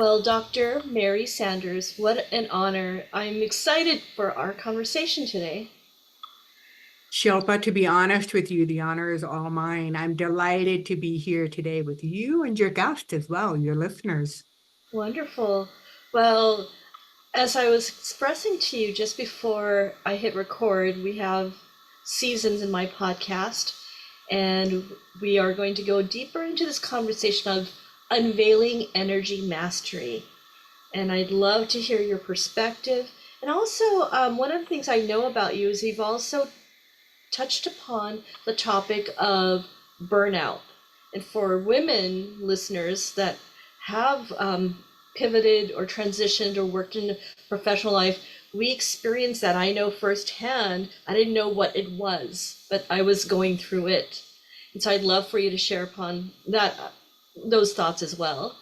Well, Dr. Mary Sanders, what an honor. I'm excited for our conversation today. Shilpa, to be honest with you, the honor is all mine. I'm delighted to be here today with you and your guest as well, your listeners. Wonderful. Well, as I was expressing to you just before I hit record, we have seasons in my podcast, and we are going to go deeper into this conversation of unveiling energy mastery. And I'd love to hear your perspective. And also, one of the things I know about you is you've also touched upon the topic of burnout. And for women listeners that have pivoted or transitioned or worked in professional life, we experience that. I know firsthand. I didn't know what it was, but I was going through it. And so I'd love for you to share upon that, those thoughts as well.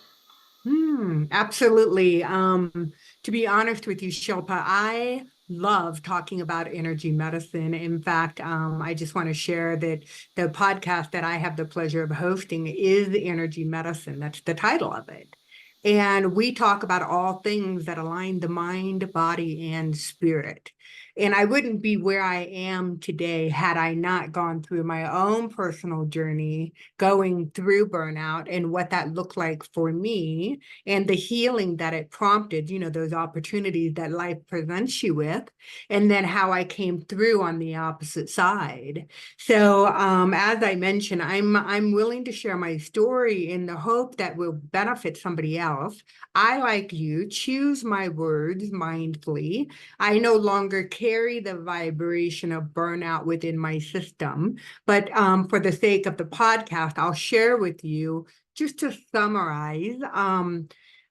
Absolutely. To be honest with you, Shilpa, I love talking about energy medicine. In fact, I just want to share that the podcast that I have the pleasure of hosting is Energy Medicine. That's the title of it. And we talk about all things that align the mind, body, and spirit. And I wouldn't be where I am today had I not gone through my own personal journey, going through burnout and what that looked like for me and the healing that it prompted, those opportunities that life presents you with, and then how I came through on the opposite side. So, as I mentioned, I'm willing to share my story in the hope that will benefit somebody else. I, like you, choose my words mindfully. I no longer carry the vibration of burnout within my system, but for the sake of the podcast, I'll share with you just to summarize.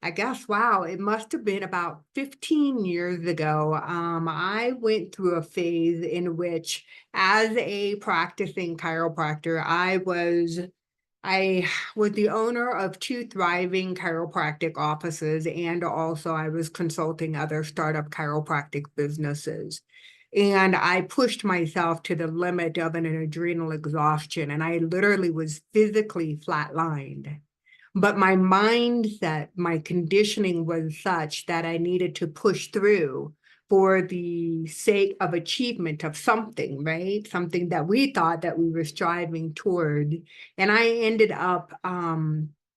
I guess, wow, it must have been about 15 years ago. I went through a phase in which, as a practicing chiropractor, I was the owner of two thriving chiropractic offices, and also I was consulting other startup chiropractic businesses. And I pushed myself to the limit of an adrenal exhaustion, and I literally was physically flatlined. But my mindset, my conditioning was such that I needed to push through for the sake of achievement of something, right? Something that we thought that we were striving toward. And I ended up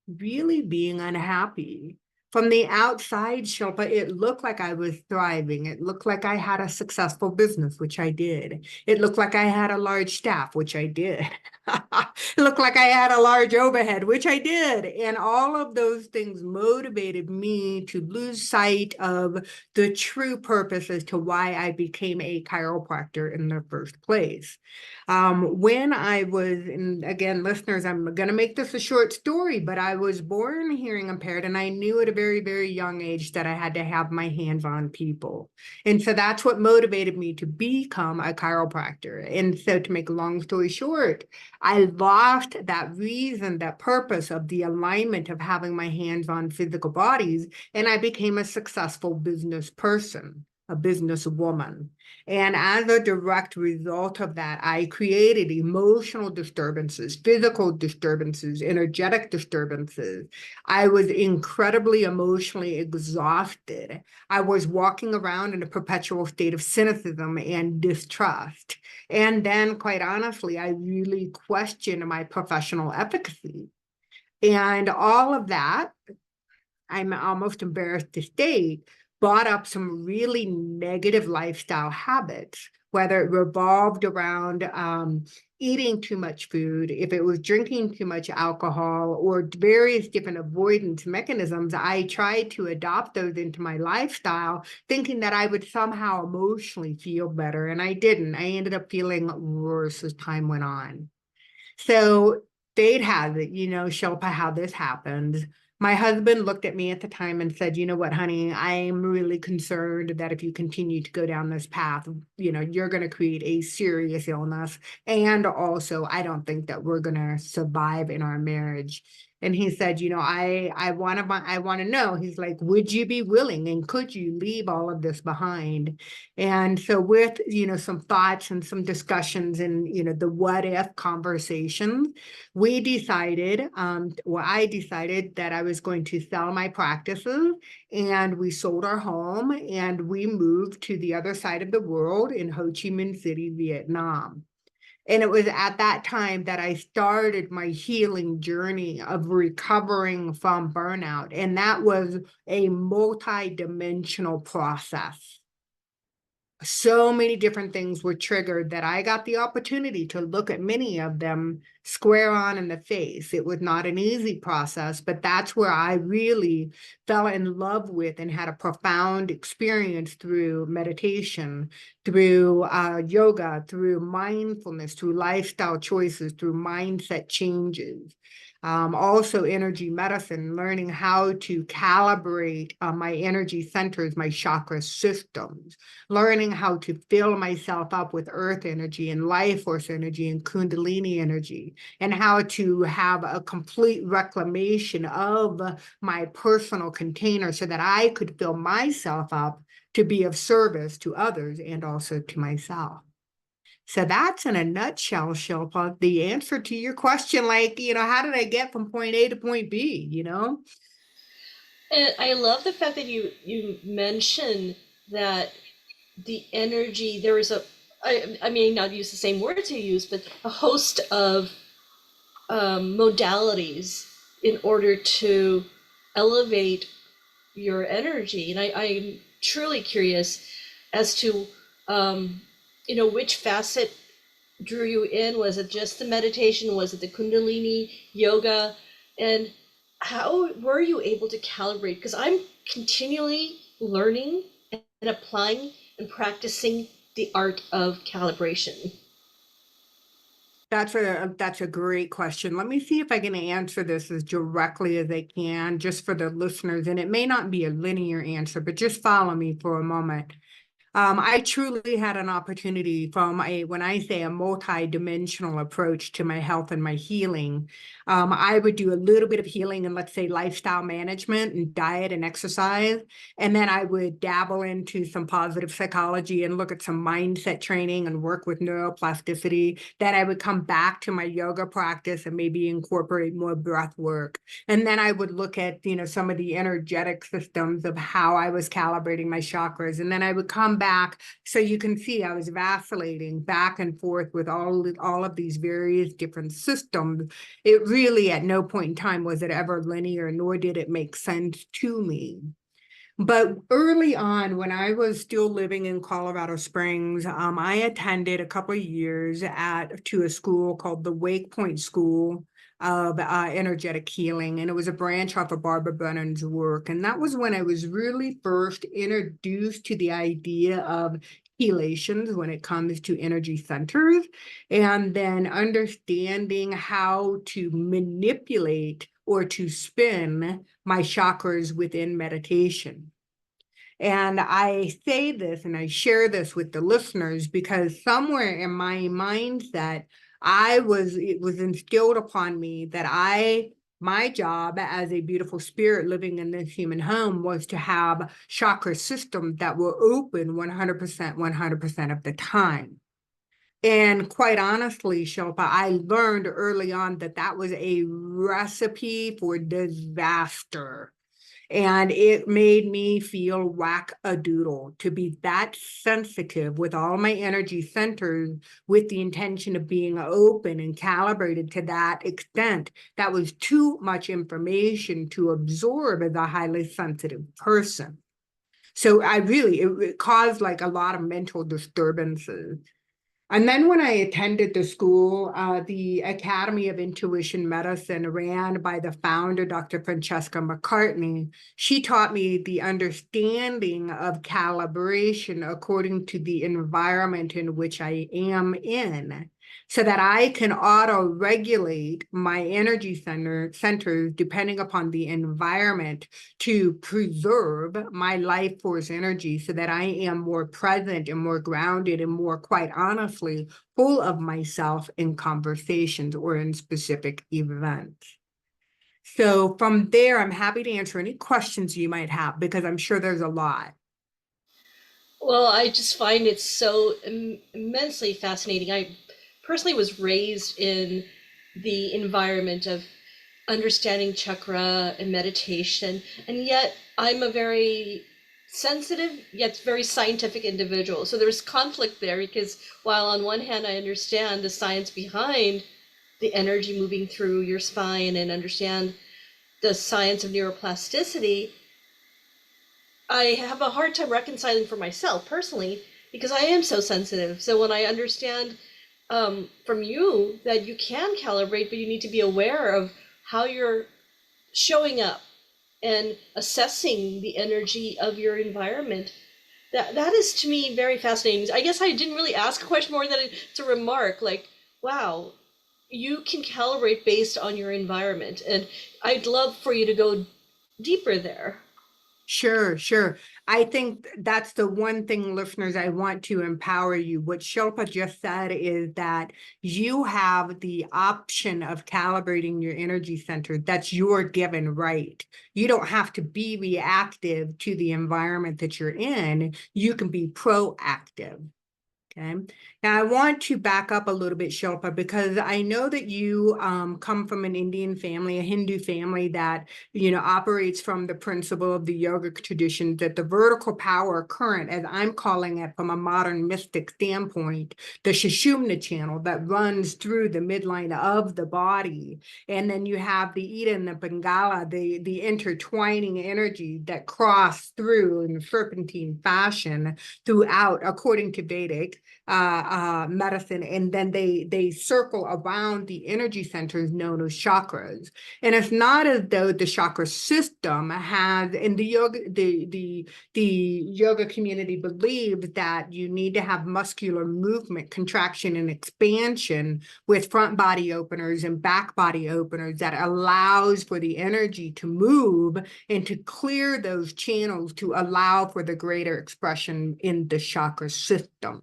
really being unhappy. From the outside, Shilpa, it looked like I was thriving. It looked like I had a successful business, which I did. It looked like I had a large staff, which I did. It looked like I had a large overhead, which I did. And all of those things motivated me to lose sight of the true purpose as to why I became a chiropractor in the first place. When I was, and again, listeners, I'm going to make this a short story, but I was born hearing impaired, and I knew at a very, very young age that I had to have my hands on people. And so that's what motivated me to become a chiropractor. And so, to make a long story short, I lost that reason, that purpose of the alignment of having my hands on physical bodies, and I became a successful business person, a businesswoman. And as a direct result of that, I created emotional disturbances, physical disturbances, energetic disturbances. I was incredibly emotionally exhausted. I was walking around in a perpetual state of cynicism and distrust. And then, quite honestly, I really questioned my professional efficacy. And all of that, I'm almost embarrassed to state, brought up some really negative lifestyle habits, whether it revolved around eating too much food, if it was drinking too much alcohol, or various different avoidance mechanisms. I tried to adopt those into my lifestyle, thinking that I would somehow emotionally feel better, and I didn't. I ended up feeling worse as time went on. So fate has it, Shilpa, how this happened. My husband looked at me at the time and said, "You know what, honey, I'm really concerned that if you continue to go down this path, you're going to create a serious illness. And also, I don't think that we're going to survive in our marriage." And he said, I want to know. He's like, would you be willing and could you leave all of this behind? And so with, some thoughts and some discussions and, the what if conversation, I decided that I was going to sell my practices, and we sold our home and we moved to the other side of the world in Ho Chi Minh City, Vietnam. And it was at that time that I started my healing journey of recovering from burnout. And that was a multi-dimensional process. So many different things were triggered that I got the opportunity to look at many of them square on in the face. It was not an easy process, but that's where I really fell in love with and had a profound experience through meditation, through yoga, through mindfulness, through lifestyle choices, through mindset changes. Also energy medicine, learning how to calibrate my energy centers, my chakra systems, learning how to fill myself up with earth energy and life force energy and kundalini energy, and how to have a complete reclamation of my personal container so that I could fill myself up to be of service to others and also to myself. So that's in a nutshell, Shilpa, the answer to your question, like, how did I get from point A to point B, And I love the fact that you mention that the energy, there is I may not use the same words you use, but a host of modalities in order to elevate your energy. And I'm truly curious as to, which facet drew you in. Was it just the meditation? Was it the Kundalini yoga? And how were you able to calibrate? Because I'm continually learning and applying and practicing the art of calibration. That's a great question. Let me see if I can answer this as directly as I can, just for the listeners. And it may not be a linear answer, but just follow me for a moment. I truly had an opportunity from when I say a multi-dimensional approach to my health and my healing. I would do a little bit of healing and, let's say, lifestyle management and diet and exercise. And then I would dabble into some positive psychology and look at some mindset training and work with neuroplasticity. Then I would come back to my yoga practice and maybe incorporate more breath work. And then I would look at, some of the energetic systems of how I was calibrating my chakras. And then I would come back. So you can see I was vacillating back and forth with all of these various different systems. It really, at no point in time was it ever linear, nor did it make sense to me. But early on, when I was still living in Colorado Springs, I attended a couple of years to a school called the Wake Point School of Energetic Healing, and it was a branch off of Barbara Brennan's work. And that was when I was really first introduced to the idea of chelations when it comes to energy centers, and then understanding how to manipulate or to spin my chakras within meditation. And I say this and I share this with the listeners because somewhere in my mindset, it was instilled upon me that my job as a beautiful spirit living in this human home was to have chakra systems that were open 100% of the time. And quite honestly, Shilpa, I learned early on that that was a recipe for disaster. And it made me feel whack-a-doodle to be that sensitive with all my energy centers with the intention of being open and calibrated to that extent. That was too much information to absorb as a highly sensitive person. So it caused like a lot of mental disturbances. And then when I attended the school, the Academy of Intuition Medicine ran by the founder, Dr. Francesca McCartney, she taught me the understanding of calibration according to the environment in which I am in, so that I can auto-regulate my energy centers depending upon the environment to preserve my life force energy so that I am more present and more grounded and more, quite honestly, full of myself in conversations or in specific events. So from there, I'm happy to answer any questions you might have because I'm sure there's a lot. Well, I just find it so immensely fascinating. I personally was raised in the environment of understanding chakra and meditation, and yet I'm a very sensitive yet very scientific individual. So there's conflict there because while on one hand I understand the science behind the energy moving through your spine and understand the science of neuroplasticity, I have a hard time reconciling for myself personally because I am so sensitive. So when I understand from you that you can calibrate, but you need to be aware of how you're showing up and assessing the energy of your environment. That is to me very fascinating. I guess I didn't really ask a question more than to remark, like, wow, you can calibrate based on your environment, and I'd love for you to go deeper there. Sure, sure. I think that's the one thing, listeners, I want to empower you. What Shilpa just said is that you have the option of calibrating your energy center. That's your given right. You don't have to be reactive to the environment that you're in. You can be proactive. Okay. Now I want to back up a little bit, Shilpa, because I know that you come from an Indian family, a Hindu family that, operates from the principle of the yogic tradition that the vertical power current, as I'm calling it from a modern mystic standpoint, the Sushumna channel that runs through the midline of the body. And then you have the Ida and the Pingala, the intertwining energy that cross through in a serpentine fashion throughout, according to Vedic medicine, and then they circle around the energy centers known as chakras. And it's not as though the chakra system has, in the yoga, the yoga community believes that you need to have muscular movement, contraction, and expansion with front body openers and back body openers that allows for the energy to move and to clear those channels to allow for the greater expression in the chakra system.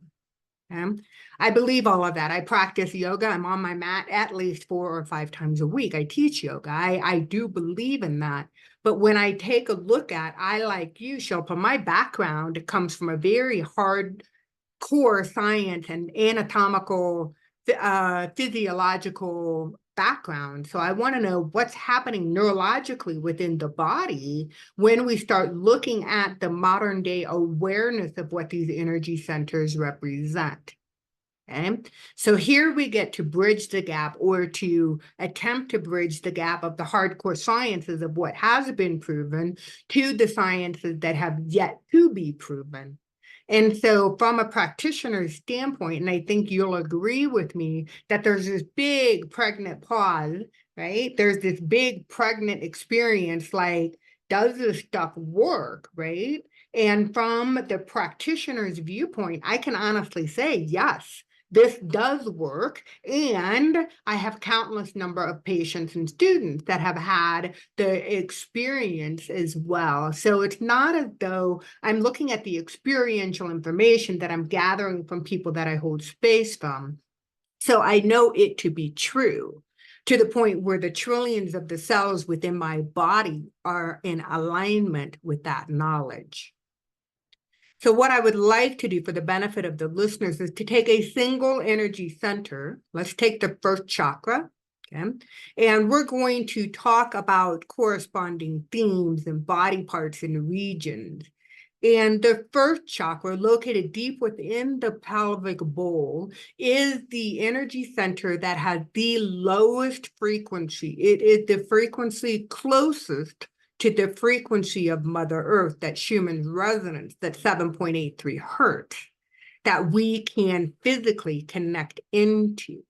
Okay? I believe all of that. I practice yoga. I'm on my mat at least 4 or 5 times a week. I teach yoga. I do believe in that. But when I take a look at, I, like you, Shilpa, my background comes from a very hard core science and anatomical, physiological background. So I want to know what's happening neurologically within the body when we start looking at the modern day awareness of what these energy centers represent. Okay, so here we get to bridge the gap, or to attempt to bridge the gap of the hardcore sciences of what has been proven to the sciences that have yet to be proven. And so from a practitioner's standpoint, and I think you'll agree with me that there's this big pregnant pause, right? There's this big pregnant experience, like, does this stuff work, right? And from the practitioner's viewpoint, I can honestly say, yes, this does work. And I have countless number of patients and students that have had the experience as well. So it's not as though I'm looking at the experiential information that I'm gathering from people that I hold space from. So I know it to be true, to the point where the trillions of the cells within my body are in alignment with that knowledge. So what I would like to do for the benefit of the listeners is to take a single energy center. Let's take the first chakra, okay? And we're going to talk about corresponding themes and body parts and regions. And the first chakra, located deep within the pelvic bowl, is the energy center that has the lowest frequency. It is the frequency closest to the frequency of Mother Earth, that Schumann's resonance, that 7.83 hertz, that we can physically connect into.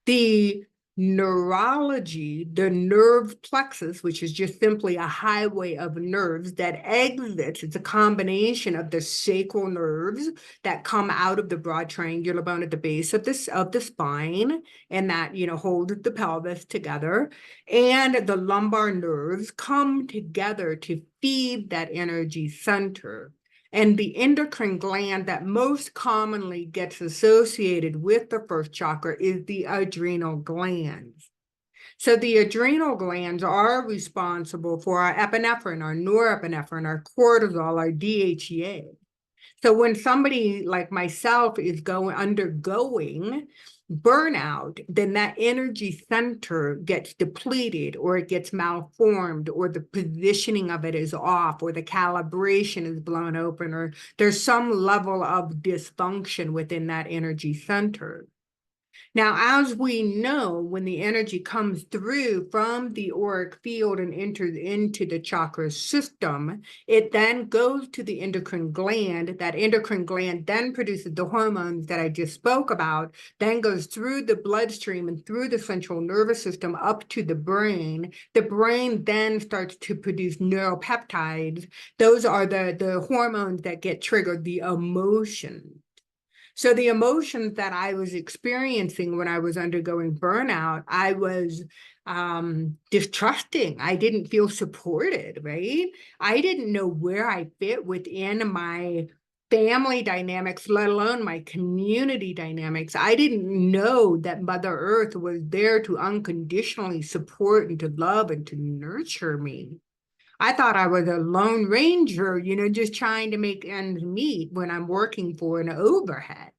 The neurology, the nerve plexus, which is just simply a highway of nerves that exits, it's a combination of the sacral nerves that come out of the broad triangular bone at the base of the spine, and that, hold the pelvis together, and the lumbar nerves come together to feed that energy center. And the endocrine gland that most commonly gets associated with the first chakra is the adrenal glands. So the adrenal glands are responsible for our epinephrine, our norepinephrine, our cortisol, our DHEA. So when somebody like myself is undergoing burnout, then that energy center gets depleted, or it gets malformed, or the positioning of it is off, or the calibration is blown open, or there's some level of dysfunction within that energy center. Now, as we know, when the energy comes through from the auric field and enters into the chakra system, it then goes to the endocrine gland. That endocrine gland then produces the hormones that I just spoke about, then goes through the bloodstream and through the central nervous system up to the brain. The brain then starts to produce neuropeptides. Those are the hormones that get triggered, the emotions. So the emotions that I was experiencing when I was undergoing burnout, I was distrusting. I didn't feel supported, right? I didn't know where I fit within my family dynamics, let alone my community dynamics. I didn't know that Mother Earth was there to unconditionally support and to love and to nurture me. I thought I was a lone ranger, just trying to make ends meet when I'm working for an overhead.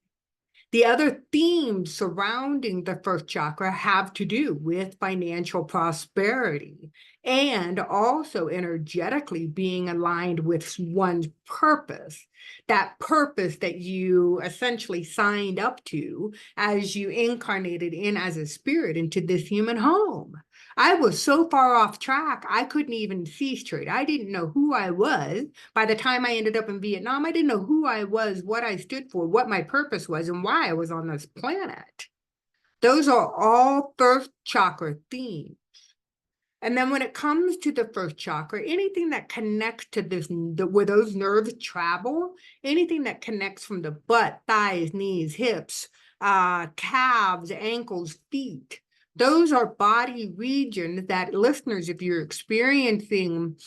The other themes surrounding the first chakra have to do with financial prosperity and also energetically being aligned with one's purpose, that purpose that you essentially signed up to as you incarnated in as a spirit into this human home. I was so far off track, I couldn't even see straight. I didn't know who I was. By the time I ended up in Vietnam, I didn't know who I was, what I stood for, what my purpose was, and why I was on this planet. Those are all first chakra themes. And then when it comes to the first chakra, anything that connects to where those nerves travel, anything that connects from the butt, thighs, knees, hips, calves, ankles, feet, those are body regions that, listeners, if you're experiencing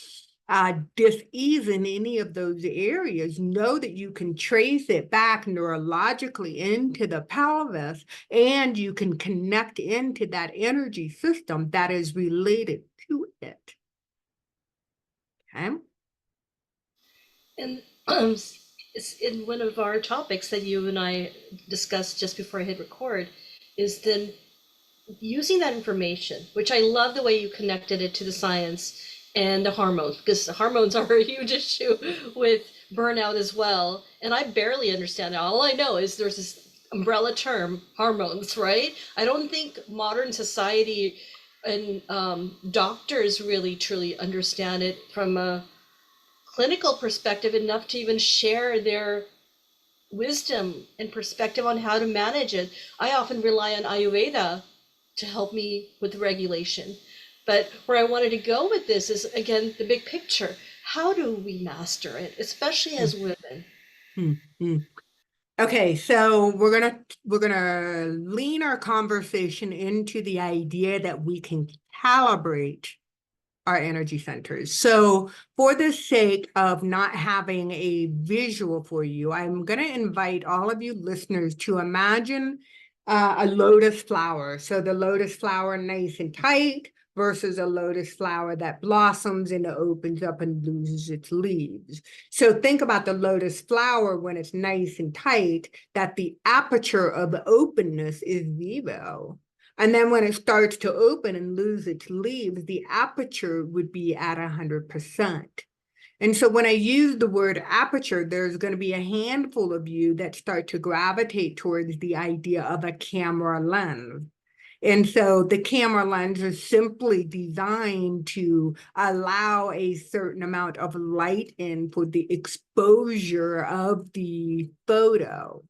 dis-ease in any of those areas, know that you can trace it back neurologically into the pelvis, and you can connect into that energy system that is related to it. Okay. And it's in one of our topics that you and I discussed just before I hit record, is then using that information, which I love the way you connected it to the science and the hormones, because the hormones are a huge issue with burnout as well. And I barely understand it. All I know is there's this umbrella term, hormones, right? I don't think modern society and doctors really truly understand it from a clinical perspective enough to even share their wisdom and perspective on how to manage it. I often rely on Ayurveda to help me with regulation. But where I wanted to go with this is, again, the big picture. How do we master it, especially as women? Mm-hmm. Okay, so we're gonna lean our conversation into the idea that we can calibrate our energy centers. So for the sake of not having a visual for you, I'm going to invite all of you listeners to imagine a lotus flower. So the lotus flower nice and tight versus a lotus flower that blossoms and opens up and loses its leaves. So think about the lotus flower when it's nice and tight, that the aperture of openness is zero. And then when it starts to open and lose its leaves, the aperture would be at 100%. And so when I use the word aperture, there's going to be a handful of you that start to gravitate towards the idea of a camera lens. And so the camera lens is simply designed to allow a certain amount of light in for the exposure of the photo.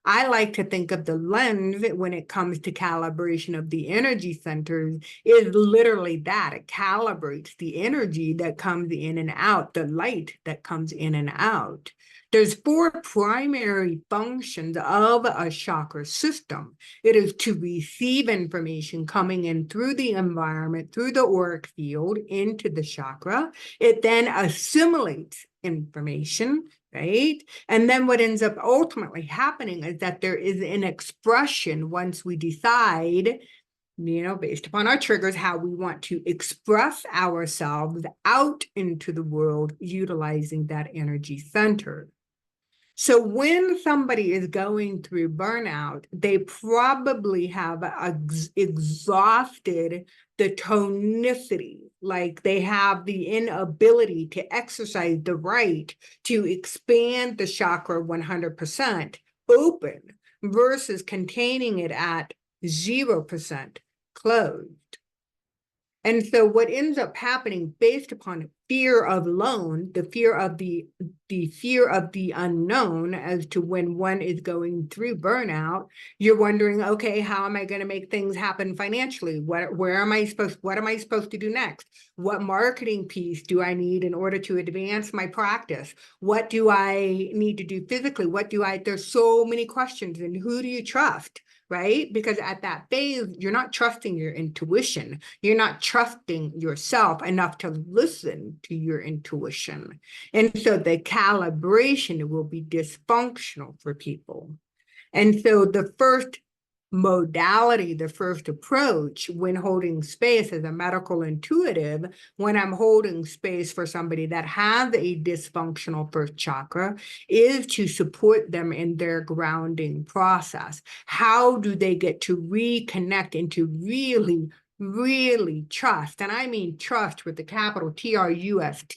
I like to think of the lens when it comes to calibration of the energy centers is literally that. It calibrates the energy that comes in and out, the light that comes in and out. There's four primary functions of a chakra system. It is to receive information coming in through the environment, through the auric field into the chakra. It then assimilates information, right? And then what ends up ultimately happening is that there is an expression once we decide based upon our triggers, how we want to express ourselves out into the world utilizing that energy center. So when somebody is going through burnout, they probably have exhausted the tonicity, like they have the inability to exercise the right to expand the chakra 100% open versus containing it at 0% closed. And so what ends up happening based upon fear of alone, the fear of the fear of the unknown as to when one is going through burnout, you're wondering, okay, how am I going to make things happen financially? What am I supposed to do next? What marketing piece do I need in order to advance my practice? What do I need to do physically? There's so many questions, and who do you trust? Right? Because at that phase, you're not trusting your intuition. You're not trusting yourself enough to listen to your intuition. And so the calibration will be dysfunctional for people. And so the first modality, the first approach when holding space as a medical intuitive, when I'm holding space for somebody that has a dysfunctional first chakra, is to support them in their grounding process. How do they get to reconnect and to really trust? And I mean trust with the capital TRUST.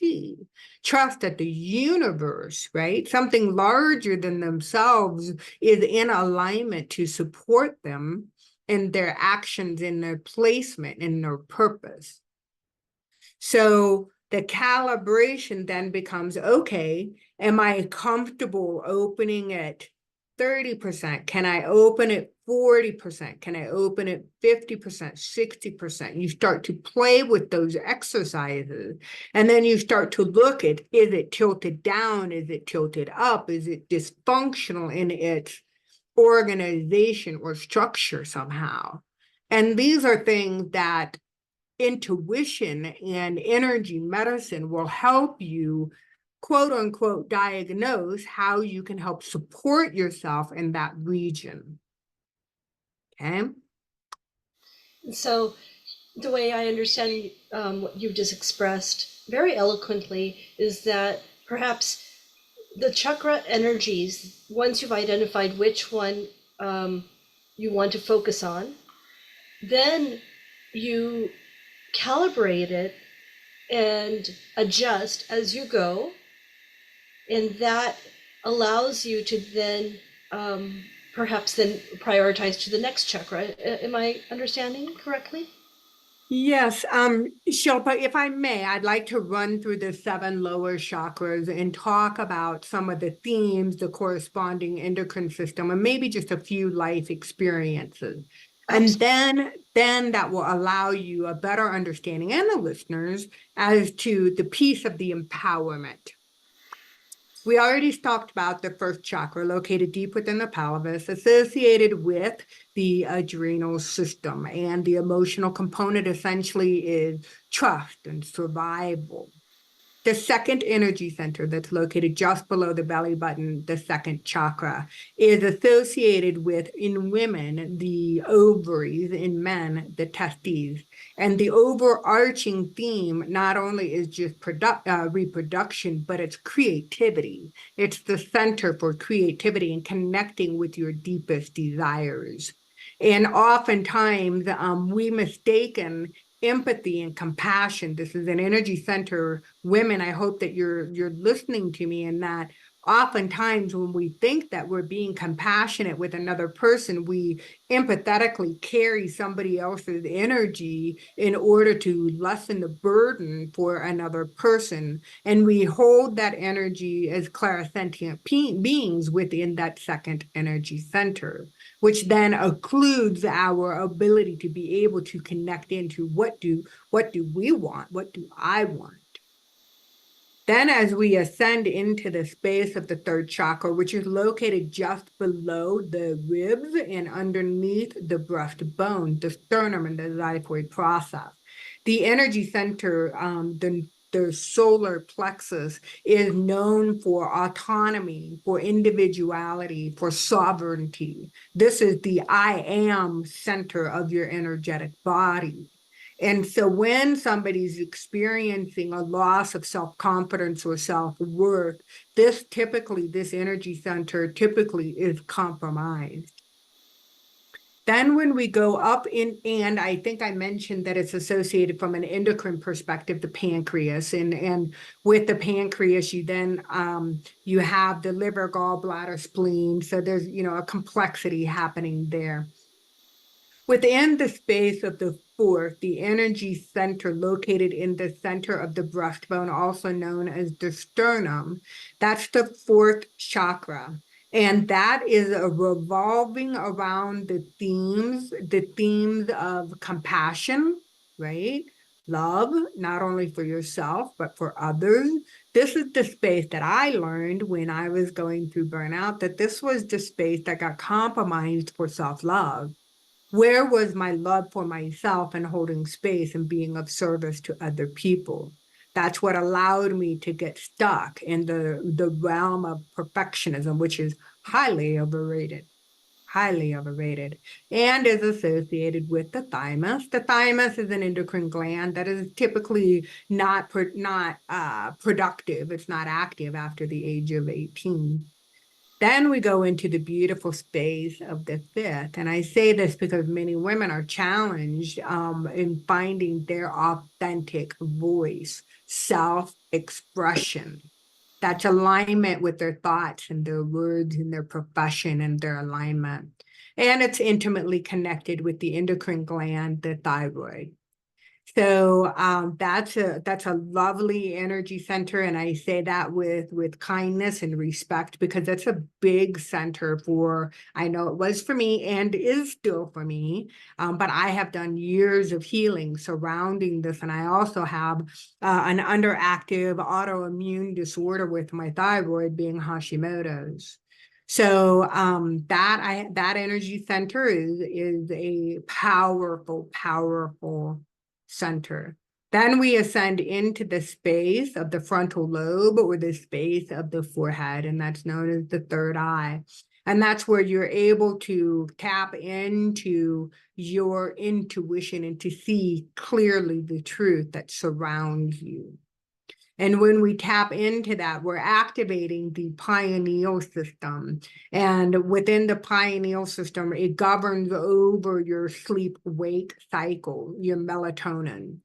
Trust that the universe, right? Something larger than themselves is in alignment to support them in their actions, in their placement, in their purpose. So the calibration then becomes, okay, am I comfortable opening it 30%? Can I open it 40%? Can I open it 50%, 60%? You start to play with those exercises. And then you start to look at, is it tilted down? Is it tilted up? Is it dysfunctional in its organization or structure somehow? And these are things that intuition and energy medicine will help you, quote unquote, diagnose how you can help support yourself in that region. Okay. So the way I understand what you just expressed very eloquently is that perhaps the chakra energies, once you've identified which one you want to focus on, then you calibrate it and adjust as you go. And that allows you to then perhaps then prioritize to the next chakra. Am I understanding correctly? Yes, Shilpa, if I may, I'd like to run through the 7 lower chakras and talk about some of the themes, the corresponding endocrine system, and maybe just a few life experiences. And then that will allow you a better understanding, and the listeners, as to the piece of the empowerment. We already talked about the first chakra located deep within the pelvis, associated with the adrenal system, and the emotional component essentially is trust and survival. The second energy center that's located just below the belly button, the second chakra, is associated with, in women, the ovaries, in men, the testes. And the overarching theme not only is just reproduction, but it's creativity. It's the center for creativity and connecting with your deepest desires. And oftentimes we mistaken empathy and compassion. This is an energy center. Women, I hope that you're listening to me, and that oftentimes when we think that we're being compassionate with another person, we empathetically carry somebody else's energy in order to lessen the burden for another person. And we hold that energy as clairsentient beings within that second energy center, which then occludes our ability to be able to connect into what do we want? What do I want? Then as we ascend into the space of the third chakra, which is located just below the ribs and underneath the breastbone, the sternum and the xiphoid process, the energy center, the the solar plexus is known for autonomy, for individuality, for sovereignty. This is the I am center of your energetic body. And so when somebody's experiencing a loss of self-confidence or self-worth, this energy center typically is compromised. Then when we go up in, and I think I mentioned that it's associated from an endocrine perspective, the pancreas, and with the pancreas, you then you have the liver, gallbladder, spleen. So there's, a complexity happening there. Within the space of the fourth, the energy center located in the center of the breastbone, also known as the sternum, that's the fourth chakra. And that is a revolving around the themes of compassion, right? Love, not only for yourself, but for others. This is the space that I learned when I was going through burnout, that this was the space that got compromised for self-love. Where was my love for myself and holding space and being of service to other people? That's what allowed me to get stuck in the realm of perfectionism, which is highly overrated, and is associated with the thymus. The thymus is an endocrine gland that is typically not productive. It's not active after the age of 18. Then we go into the beautiful space of the fifth. And I say this because many women are challenged in finding their authentic voice, self-expression. That's alignment with their thoughts and their words and their profession and their alignment. And it's intimately connected with the endocrine gland, the thyroid. So that's a lovely energy center, and I say that with kindness and respect, because that's a big center for, I know it was for me and is still for me, but I have done years of healing surrounding this, and I also have an underactive autoimmune disorder with my thyroid being Hashimoto's. So that energy center is a powerful center. Then we ascend into the space of the frontal lobe, or the space of the forehead, and that's known as the third eye. And that's where you're able to tap into your intuition and to see clearly the truth that surrounds you. And when we tap into that, we're activating the pineal system. And within the pineal system, it governs over your sleep-wake cycle, your melatonin.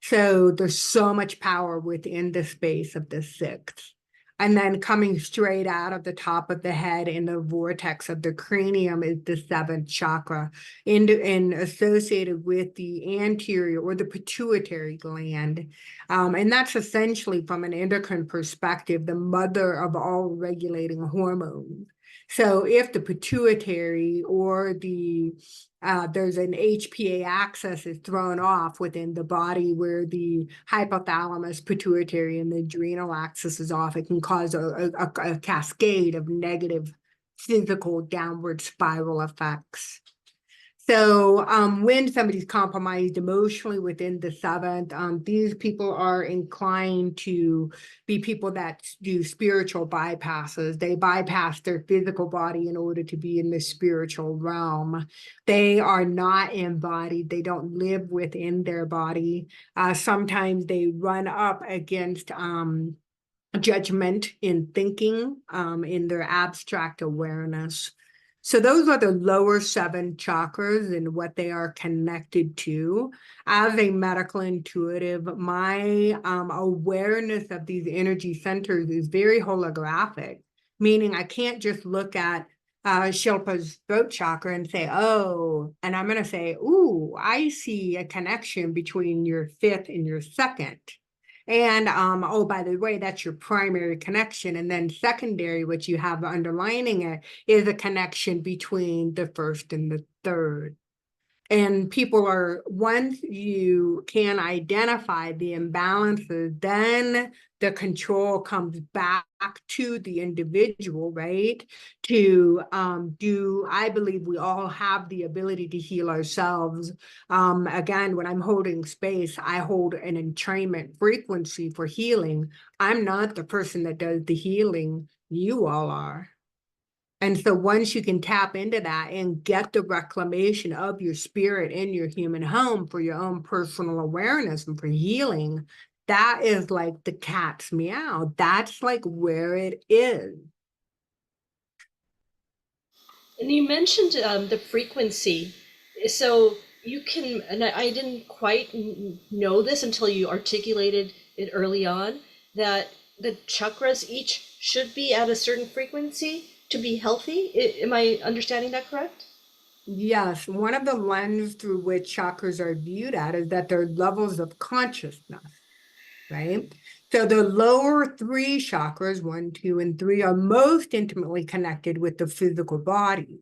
So there's so much power within the space of the sixth. And then coming straight out of the top of the head in the vortex of the cranium is the seventh chakra, and associated with the anterior or the pituitary gland. And that's essentially, from an endocrine perspective, the mother of all regulating hormones. So if the pituitary or there's an HPA axis is thrown off within the body, where the hypothalamus, pituitary, and the adrenal axis is off, it can cause a cascade of negative physical downward spiral effects. So when somebody's compromised emotionally within the seventh, these people are inclined to be people that do spiritual bypasses. They bypass their physical body in order to be in the spiritual realm. They are not embodied. They don't live within their body. Sometimes they run up against judgment in thinking, in their abstract awareness. So those are the lower seven chakras and what they are connected to. As a medical intuitive, my awareness of these energy centers is very holographic, meaning I can't just look at Shilpa's throat chakra and say, oh, and I'm going to say, ooh, I see a connection between your fifth and your second. And oh, by the way, that's your primary connection. And then secondary, which you have underlining it, is a connection between the first and the third. And people are, once you can identify the imbalances, then the control comes back to the individual, right? To I believe we all have the ability to heal ourselves. Again, when I'm holding space, I hold an entrainment frequency for healing. I'm not the person that does the healing. You all are. And so once you can tap into that and get the reclamation of your spirit in your human home for your own personal awareness and for healing, that is like the cat's meow. That's like where it is. And you mentioned the frequency. So you can, and I didn't quite know this until you articulated it early on, that the chakras each should be at a certain frequency to be healthy. Am I understanding that correct? Yes, one of the lenses through which chakras are viewed at is that they're levels of consciousness, right? So the lower three chakras, 1, 2, and 3, are most intimately connected with the physical body.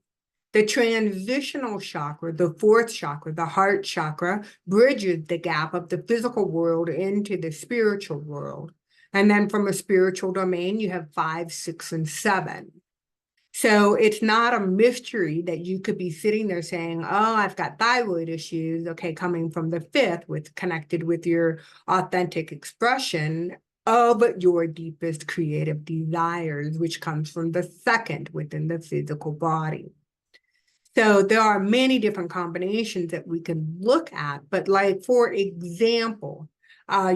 The transitional chakra, the fourth chakra, the heart chakra, bridges the gap of the physical world into the spiritual world. And then from a spiritual domain, you have 5, 6, and 7. So it's not a mystery that you could be sitting there saying, oh, I've got thyroid issues, okay, coming from the fifth, with connected with your authentic expression of your deepest creative desires, which comes from the second within the physical body. So there are many different combinations that we can look at, but like, for example,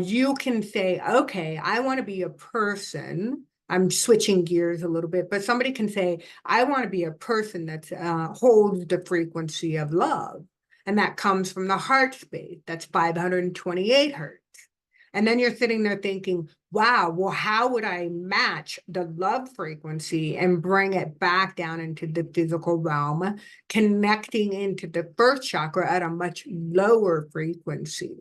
you can say, okay, I want to be a person. I'm switching gears a little bit, but somebody can say, I want to be a person that holds the frequency of love. And that comes from the heart space. That's 528 hertz. And then you're sitting there thinking, wow, well, how would I match the love frequency and bring it back down into the physical realm, connecting into the first chakra at a much lower frequency?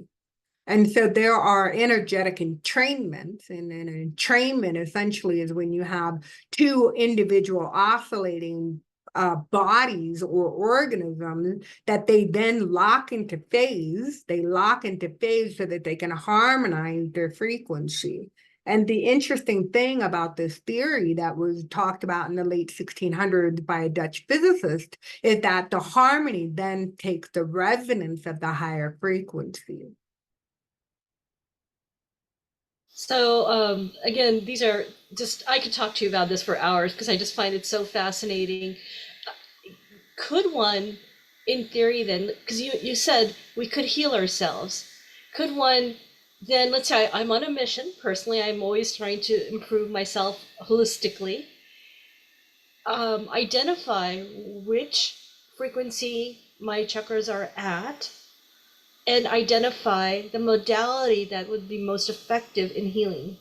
And so there are energetic entrainments, and an entrainment essentially is when you have two individual oscillating bodies or organisms that they then lock into phase. They lock into phase so that they can harmonize their frequency. And the interesting thing about this theory that was talked about in the late 1600s by a Dutch physicist is that the harmony then takes the resonance of the higher frequency. So again, these are just, I could talk to you about this for hours because I just find it so fascinating. Could one, in theory then, because you said we could heal ourselves, could one then, let's say I'm on a mission, personally, I'm always trying to improve myself holistically, identify which frequency my chakras are at, and identify the modality that would be most effective in healing?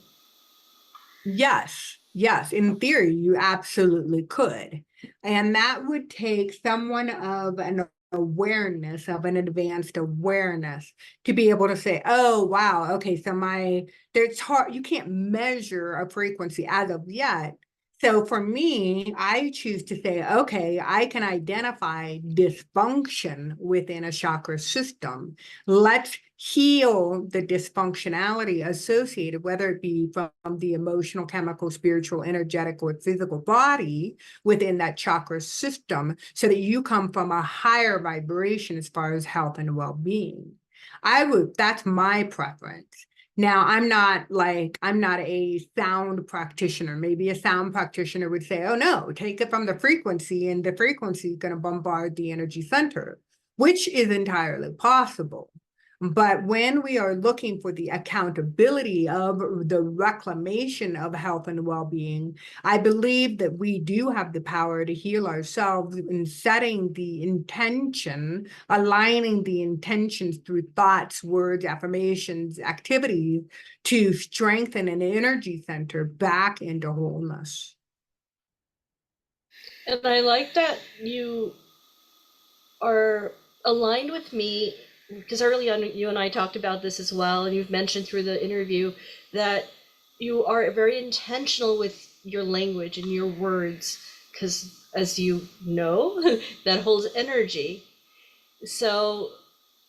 Yes, yes. In theory, you absolutely could. And that would take someone of an awareness, of an advanced awareness, to be able to say, oh, wow, okay, so there's hard, you can't measure a frequency as of yet. So for me, I choose to say, okay, I can identify dysfunction within a chakra system. Let's heal the dysfunctionality associated, whether it be from the emotional, chemical, spiritual, energetic, or physical body within that chakra system, so that you come from a higher vibration as far as health and well-being. That's my preference. Now, I'm not a sound practitioner. Maybe a sound practitioner would say, oh no, take it from the frequency, and the frequency is going to bombard the energy center, which is entirely possible. But when we are looking for the accountability of the reclamation of health and well-being, I believe that we do have the power to heal ourselves in setting the intention, aligning the intentions through thoughts, words, affirmations, activities, to strengthen an energy center back into wholeness. And I like that you are aligned with me, because early on you and I talked about this as well, and you've mentioned through the interview that you are very intentional with your language and your words, because as you know, that holds energy. So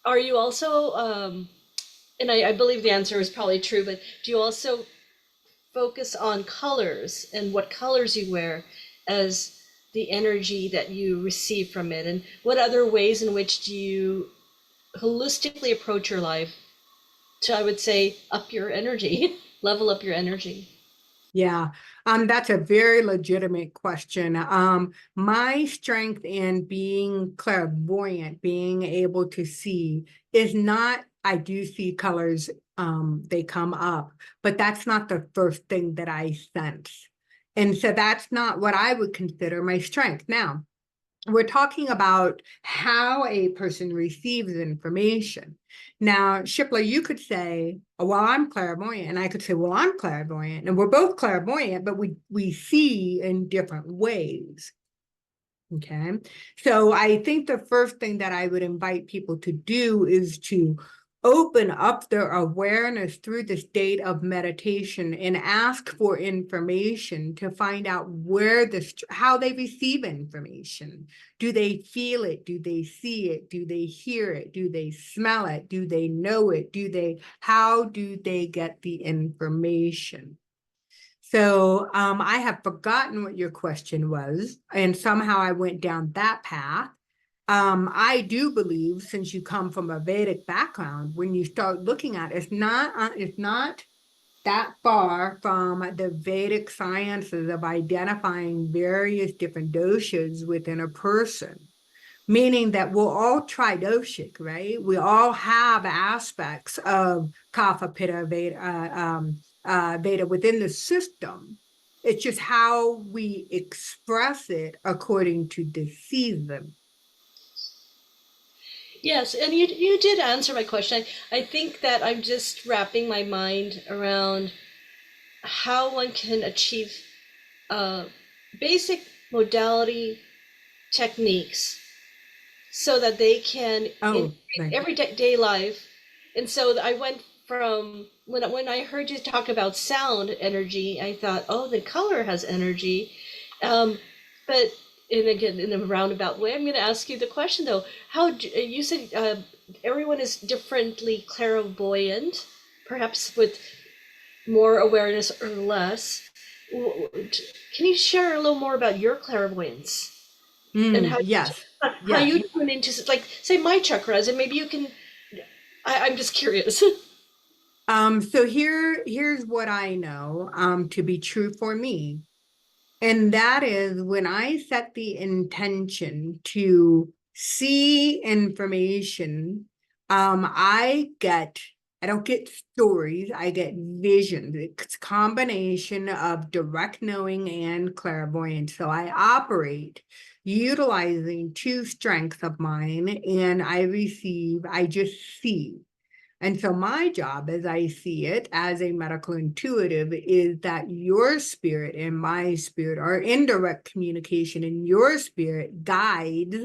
are you also, and I believe the answer is probably true, but do you also focus on colors and what colors you wear as the energy that you receive from it, and what other ways in which do you holistically approach your life to, I would say, up your energy, level up your energy? Yeah, that's a very legitimate question. My strength in being clairvoyant, being able to see, is not, I do see colors, they come up, but that's not the first thing that I sense. And so that's not what I would consider my strength. Now, we're talking about how a person receives information. Now, Shipla, you could say, oh, well, I'm clairvoyant, and I could say, well, I'm clairvoyant, and we're both clairvoyant, but we see in different ways. Okay, so I think the first thing that I would invite people to do is to open up their awareness through the state of meditation and ask for information to find out how they receive information. Do they feel it? Do they see it? Do they hear it? Do they smell it? Do they know it? How do they get the information? So I have forgotten what your question was, and somehow I went down that path. I do believe, since you come from a Vedic background, when you start looking at it, it's not that far from the Vedic sciences of identifying various different doshas within a person, meaning that we're all tridoshic, right? We all have aspects of Kapha, Pitta, Veda within the system. It's just how we express it according to the season. Yes, and you did answer my question. I think that I'm just wrapping my mind around how one can achieve uh, basic modality techniques so that they can in Oh, right. everyday life. And so I went from when I heard you talk about sound energy, I thought, oh, the color has energy. But and again, in a roundabout way, I'm going to ask you the question though: you said everyone is differently clairvoyant, perhaps with more awareness or less. Can you share a little more about your clairvoyance and Yes, how yes. you tune into, like, say, my chakras, and maybe you can. I'm just curious. So here's what I know to be true for me. And that is when I set the intention to see information, I don't get stories, I get visions. It's a combination of direct knowing and clairvoyance. So I operate utilizing two strengths of mine, and I just see. And so my job, as I see it as a medical intuitive, is that your spirit and my spirit are in direct communication, and your spirit guides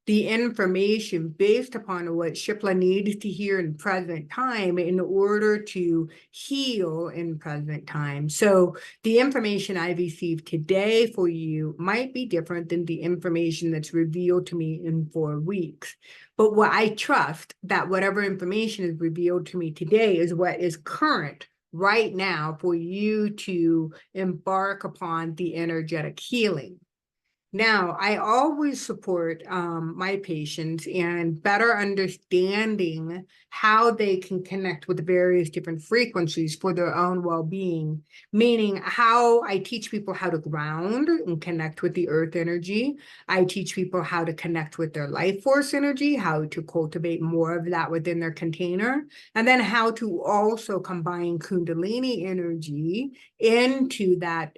the information based upon what Shipla needs to hear in present time in order to heal in present time. So the information I received today for you might be different than the information that's revealed to me in 4 weeks. But what I trust that whatever information is revealed to me today is what is current right now for you to embark upon the energetic healing. Now, I always support my patients and better understanding how they can connect with various different frequencies for their own well-being, meaning how I teach people how to ground and connect with the earth energy. I teach people how to connect with their life force energy, how to cultivate more of that within their container, and then how to also combine Kundalini energy into that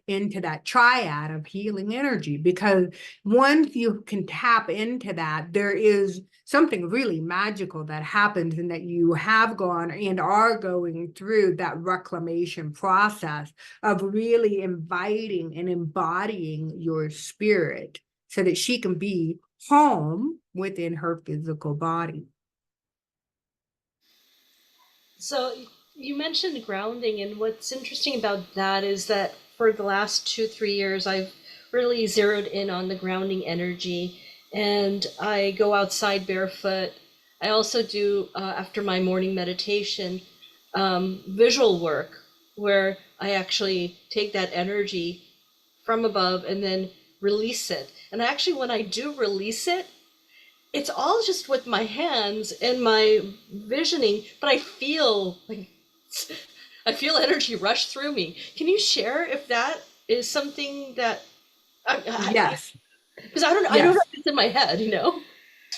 triad of healing energy, because once you can tap into that, there is something really magical that happens, and that you have gone and are going through that reclamation process of really inviting and embodying your spirit so that she can be home within her physical body. So you mentioned grounding, and what's interesting about that is that for the last 2-3 years, I've really zeroed in on the grounding energy, and I go outside barefoot. I also do, after my morning meditation, visual work. where I actually take that energy from above and then release it. And actually, when I do release it, it's all just with my hands and my visioning, but I feel like I feel energy rush through me. Can you share if that is something that Yes, because I don't yes. have this in my head, you know?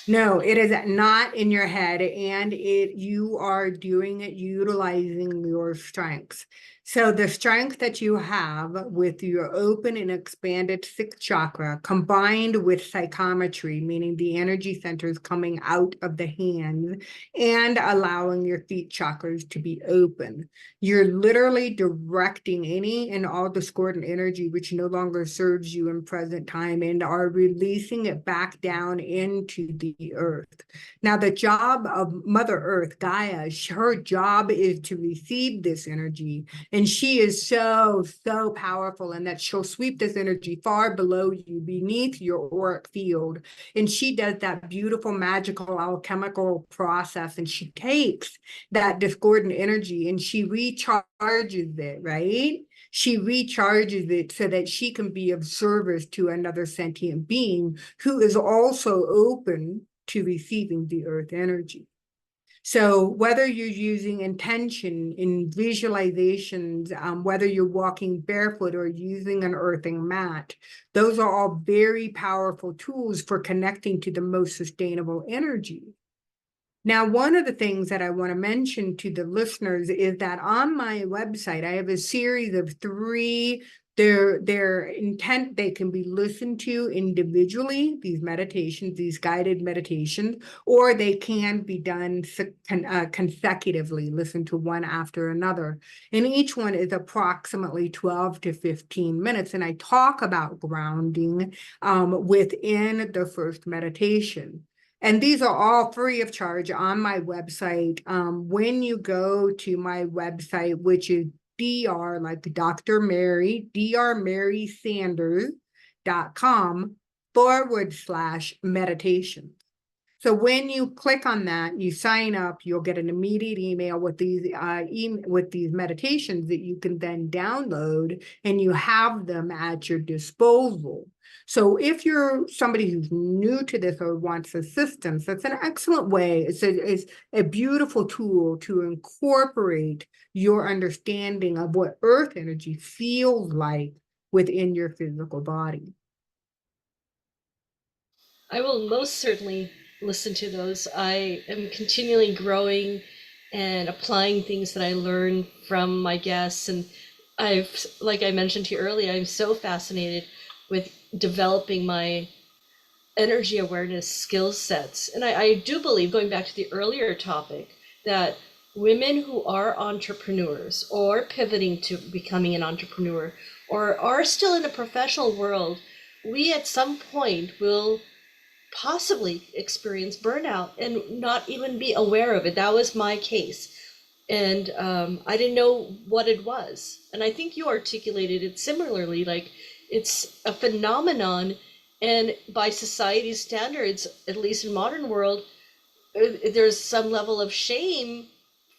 No, it is not in your head, and you are doing it utilizing your strengths. So the strength that you have with your open and expanded sixth chakra combined with psychometry, meaning the energy centers coming out of the hands and allowing your feet chakras to be open. You're literally directing any and all discordant energy which no longer serves you in present time and are releasing it back down into the earth. Now, the job of Mother Earth, Gaia, her job is to receive this energy. And she is so, so powerful in that she'll sweep this energy far below you, beneath your auric field. And she does that beautiful, magical, alchemical process. And she takes that discordant energy and she recharges it, right? She recharges it so that she can be of service to another sentient being who is also open to receiving the earth energy. So whether you're using intention in visualizations, whether you're walking barefoot or using an earthing mat, those are all very powerful tools for connecting to the most sustainable energy. Now, one of the things that I want to mention to the listeners is that on my website, I have a series of three. Their intent, they can be listened to individually, these meditations, these guided meditations, or they can be done consecutively, listened to one after another. And each one is approximately 12 to 15 minutes. And I talk about grounding within the first meditation. And these are all free of charge on my website. When you go to my website, which is Dr. like Dr. Mary, drmarysanders.com/meditation. So when you click on that, you sign up, you'll get an immediate email with these meditations that you can then download and you have them at your disposal. So if you're somebody who's new to this or wants assistance, that's an excellent way. It's a beautiful tool to incorporate your understanding of what earth energy feels like within your physical body. I will most certainly listen to those. I am continually growing and applying things that I learn from my guests. And like I mentioned to you earlier, I'm so fascinated with developing my energy awareness skill sets. And I do believe, going back to the earlier topic, that women who are entrepreneurs or pivoting to becoming an entrepreneur or are still in the professional world, we at some point will possibly experience burnout and not even be aware of it. That was my case. And I didn't know what it was. And I think you articulated it similarly, like it's a phenomenon. And by society's standards, at least in modern world, there's some level of shame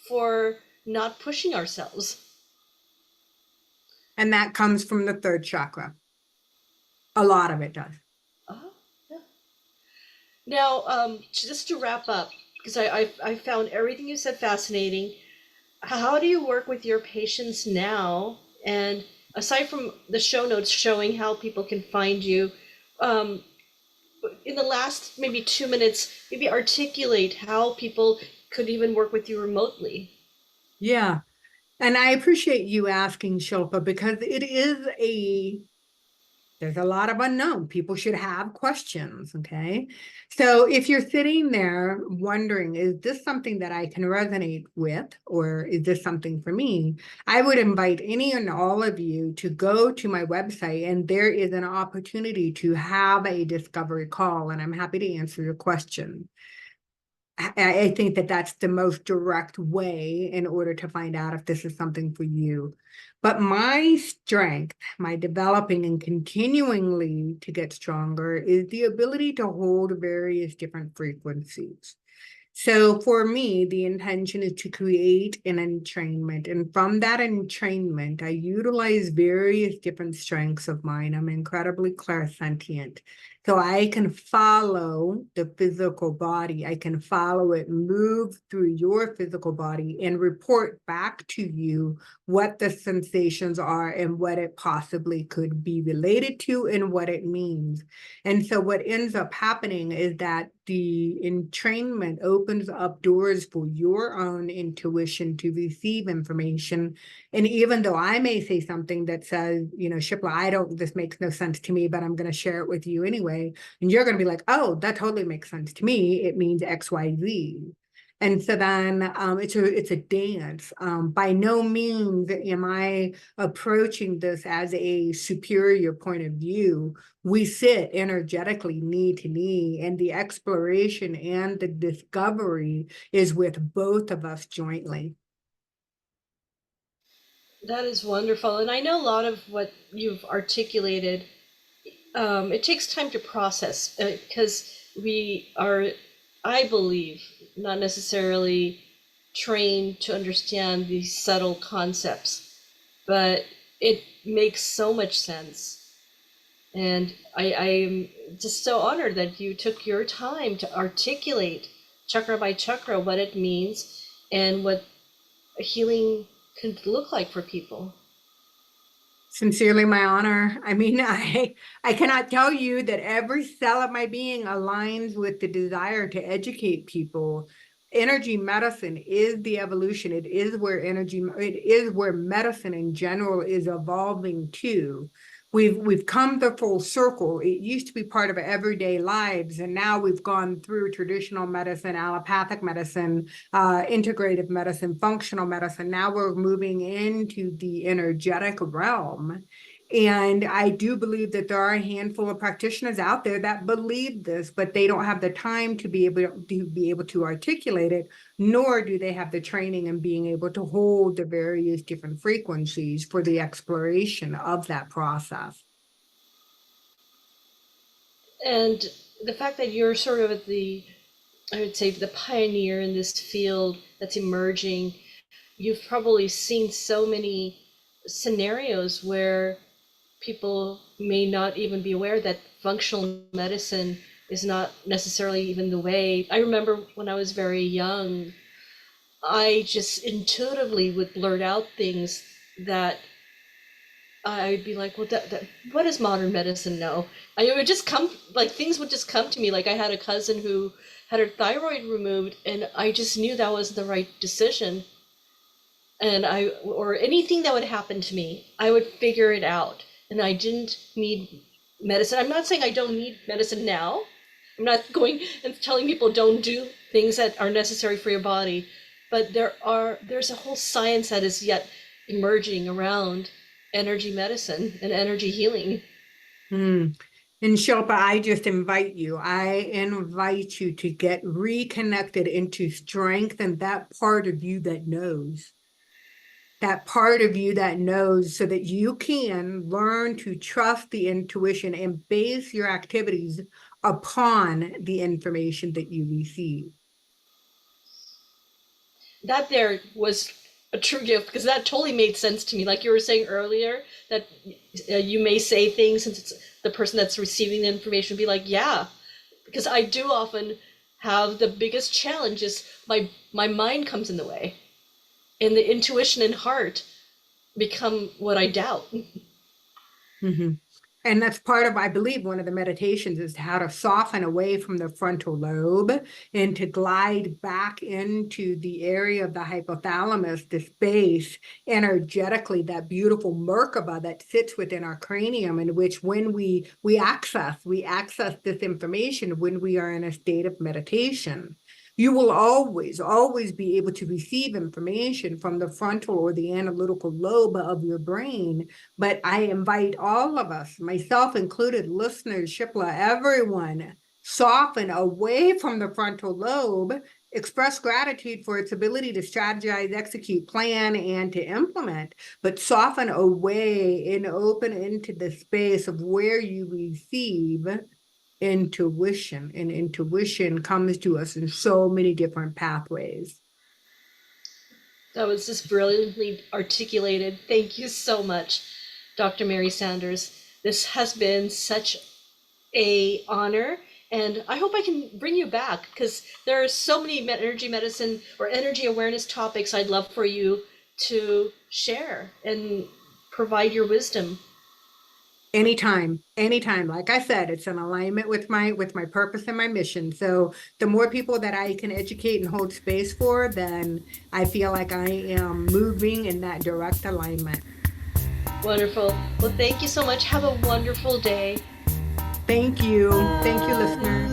for not pushing ourselves. And that comes from the third chakra. A lot of it does. Uh-huh. Yeah. Now, just to wrap up, because I found everything you said fascinating. How do you work with your patients now? And aside from the show notes showing how people can find you, um, in the last maybe 2 minutes, maybe articulate how people could even work with you remotely. Yeah. And I appreciate you asking, Shilpa, because there's a lot of unknown. People should have questions, okay? So if you're sitting there wondering, is this something that I can resonate with, or is this something for me? I would invite any and all of you to go to my website, and there is an opportunity to have a discovery call, and I'm happy to answer your question. I think that that's the most direct way in order to find out if this is something for you. But my strength, my developing and continuingly to get stronger, is the ability to hold various different frequencies. So for me, the intention is to create an entrainment. And from that entrainment, I utilize various different strengths of mine. I'm incredibly clairsentient. So I can follow the physical body. I can follow it move through your physical body and report back to you what the sensations are and what it possibly could be related to and what it means. And so what ends up happening is that the entrainment opens up doors for your own intuition to receive information. And even though I may say something that says, Shipla, this makes no sense to me, but I'm going to share it with you anyway. And you're going to be like, oh, that totally makes sense to me. It means X, Y, Z. And so then it's a dance. By no means am I approaching this as a superior point of view. We sit energetically knee to knee, and the exploration and the discovery is with both of us jointly. That is wonderful. And I know a lot of what you've articulated, it takes time to process because we are, I believe, not necessarily trained to understand these subtle concepts, but it makes so much sense. And I am just so honored that you took your time to articulate chakra by chakra what it means and what healing can look like for people. Sincerely, my honor. I mean, I cannot tell you that every cell of my being aligns with the desire to educate people. Energy medicine is the evolution. It is where medicine in general is evolving to. We've come the full circle. It used to be part of everyday lives, and now we've gone through traditional medicine, allopathic medicine, integrative medicine, functional medicine. Now we're moving into the energetic realm. And I do believe that there are a handful of practitioners out there that believe this, but they don't have the time to be able to articulate it, nor do they have the training in being able to hold the various different frequencies for the exploration of that process. And the fact that you're sort of I would say, the pioneer in this field that's emerging, you've probably seen so many scenarios where people may not even be aware that functional medicine is not necessarily even the way. I remember when I was very young, I just intuitively would blurt out things that I'd be like, well, what does modern medicine know? It would just come, like things would just come to me. Like I had a cousin who had her thyroid removed, and I just knew that was the right decision. And or anything that would happen to me, I would figure it out. And I didn't need medicine. I'm not saying I don't need medicine now. I'm not going and telling people don't do things that are necessary for your body. But there's a whole science that is yet emerging around energy medicine and energy healing. And Shilpa, I invite you to get reconnected into strength and that part of you that knows. That part of you that knows, so that you can learn to trust the intuition and base your activities upon the information that you receive. That there was a true gift because that totally made sense to me. Like you were saying earlier, that you may say things since it's the person that's receiving the information be like, yeah, because I do often have the biggest challenge is my mind comes in the way, and the intuition and heart become what I doubt. Mm-hmm. And that's part of, I believe, one of the meditations is how to soften away from the frontal lobe and to glide back into the area of the hypothalamus, the space energetically, that beautiful Merkaba that sits within our cranium, in which when we access this information when we are in a state of meditation. You will always be able to receive information from the frontal or the analytical lobe of your brain. But I invite all of us, myself included, listeners, Shipla, everyone, soften away from the frontal lobe, express gratitude for its ability to strategize, execute, plan, and to implement, but soften away and open into the space of where you receive intuition, and intuition comes to us in so many different pathways. That was just brilliantly articulated. Thank you so much, Dr. Mary Sanders. This has been such a honor, and I hope I can bring you back because there are so many energy medicine or energy awareness topics I'd love for you to share and provide your wisdom. Anytime, anytime. Like I said, it's in alignment with my purpose and my mission. So the more people that I can educate and hold space for, then I feel like I am moving in that direct alignment. Wonderful. Well, thank you so much. Have a wonderful day. Thank you. Thank you, listeners.